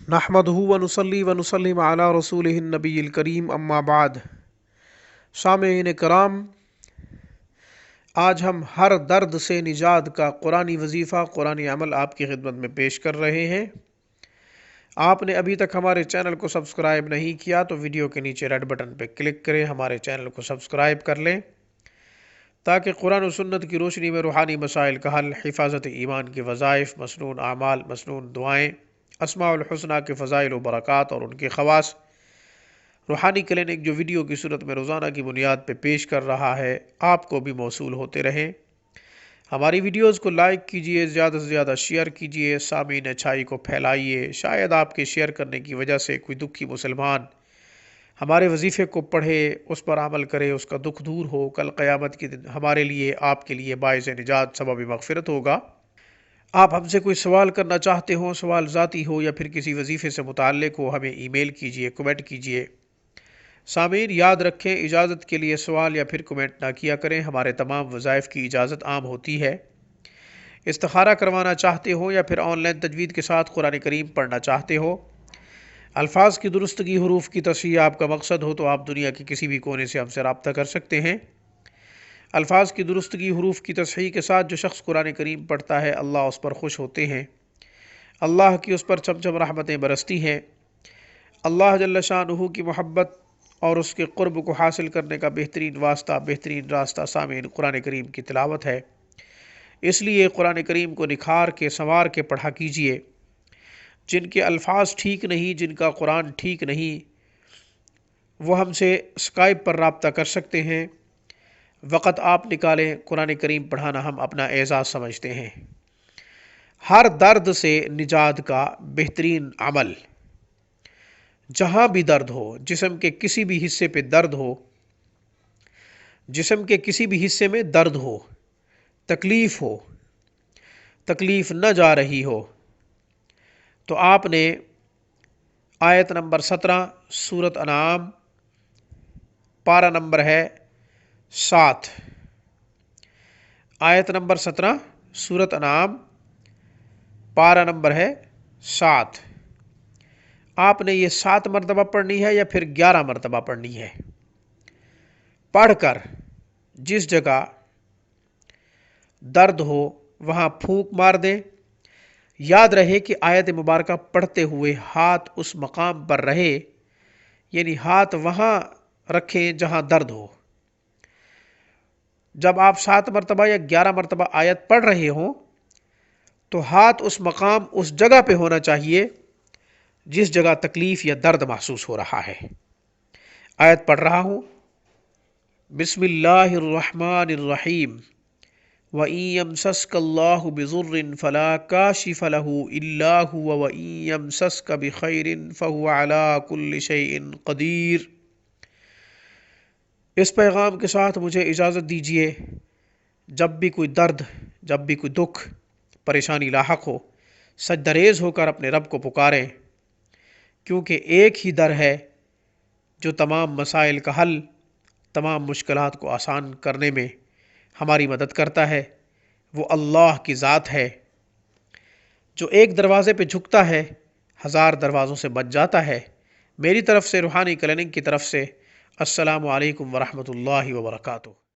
नहमदुहु व नुसल्ली व नुसल्लिम अला रसूलिहिन नबिय्यिल करीम अम्मा बाद। सामीईन कराम, आज हम हर दर्द से निजात का कुरानी वजीफ़ा, कुरानी अमल आपकी खिदमत में पेश कर रहे हैं। आपने अभी तक हमारे चैनल को सब्सक्राइब नहीं किया तो वीडियो के नीचे रेड बटन पर क्लिक करें, हमारे चैनल को सब्सक्राइब कर लें ताकि कुरान और सुन्नत की रोशनी में रूहानी मसाइल का हल, हिफाजत ईमान के वज़ाइफ, मसनून आमाल, मसनून दुआएँ, अस्माउल हुस्ना के फ़ज़ाइल व बरक़ात और उनके ख़वास, रूहानी क्लिनिक जो वीडियो की सूरत में रोज़ाना की बुनियाद पर पेश कर रहा है, आपको भी मौसूल होते रहें। हमारी वीडियोज़ को लाइक कीजिए, ज़्यादा से ज़्यादा शेयर कीजिए, सामीन अच्छाई को फैलाइए। शायद आपके शेयर करने की वजह से कोई दुखी मुसलमान हमारे वजीफ़े को पढ़े, उस पर अमल करे, उसका दुख दूर हो। कल क़यामत के दिन हमारे लिए, आपके लिए बाइस निजात, सबब मग़फ़िरत होगा। आप हमसे कोई सवाल करना चाहते हो, सवाल ज़ाती हो या फिर किसी वजीफ़े से मुताल्लिक़ हो, हमें ईमेल कीजिए, कमेंट कीजिए। सामीन याद रखें, इजाज़त के लिए सवाल या फिर कमेंट ना किया करें। हमारे तमाम वज़ाइफ़ की इजाज़त आम होती है। इस्तिखारा करवाना चाहते हो या फिर ऑनलाइन तजवीद के साथ कुरान करीम पढ़ना चाहते हो, अल्फाज की दुरुस्तगी, हुरूफ की तस्हीह आपका मकसद हो तो आप दुनिया के किसी भी कोने से हमसे रब्ता कर सकते हैं। अल्फाज की दुरुस्तगी, हुरूफ की तस्हीह के साथ जो शख्स कुरान करीम पढ़ता है, अल्लाह उस पर खुश होते हैं। अल्लाह की उस पर चमचम रहमतें बरसती हैं। अल्लाह जल्ल शानुहु की मोहब्बत और उसके क़ुर्ब को हासिल करने का बेहतरीन रास्ता सामीन कुरान करीम की तिलावत है। इसलिए कुरान करीम को निखार के, संवार के पढ़ा कीजिए। जिनके अल्फाज ठीक नहीं, जिनका कुरान ठीक नहीं, वो हमसे स्काइप पर रब्ता कर सकते हैं। वक़्त आप निकालें, कुरान करीम पढ़ाना हम अपना एज़ाज़ समझते हैं। हर दर्द से निजात का बेहतरीन अमल, जहाँ भी दर्द हो, जिस्म के किसी भी हिस्से पे दर्द हो, जिस्म के किसी भी हिस्से में दर्द हो, तकलीफ़ हो, तकलीफ़ न जा रही हो, तो आपने आयत नंबर 17 सूरत अनाम, पारा नंबर है 7। आयत नंबर 17 सूरत अनाम, पारा नंबर है 7। आपने ये 7 मरतबा पढ़नी है या फिर 11 मरतबा पढ़नी है। पढ़कर जिस जगह दर्द हो वहाँ फूंक मार दें। याद रहे कि आयत मुबारका पढ़ते हुए हाथ उस मकाम पर रहे, यानी हाथ वहाँ रखें जहाँ दर्द हो। जब आप 7 मरतबा या 11 मरतबा आयत पढ़ रहे हों तो हाथ उस मकाम, उस जगह पे होना चाहिए जिस जगह तकलीफ़ या दर्द महसूस हो रहा है। आयत पढ़ रहा हूँ। बिस्मिल्लाहिर्रहमानिर्रहीम। व यमसस्कल्लाहु बिज़ुर्रिन फला काशिफ़ लहु इल्ला हुवा व यमसस्क बिखैरिन फहुवा अला कुल्लि शैइन क़दीर। इस पैगाम के साथ मुझे इजाज़त दीजिए। जब भी कोई दर्द, जब भी कोई दुख, परेशानी लाहक हो, सजदरेज़ होकर अपने रब को पुकारें, क्योंकि एक ही दर है जो तमाम मसाइल का हल, तमाम मुश्किलात को आसान करने में हमारी मदद करता है। वो अल्लाह की ज़ात है जो एक दरवाज़े पे झुकता है, 1000 दरवाज़ों से बच जाता है। मेरी तरफ से, रूहानी क्लिनिक की तरफ से, अस्सलामु अलैकुम व रहमतुल्लाहि व बरकातुहू।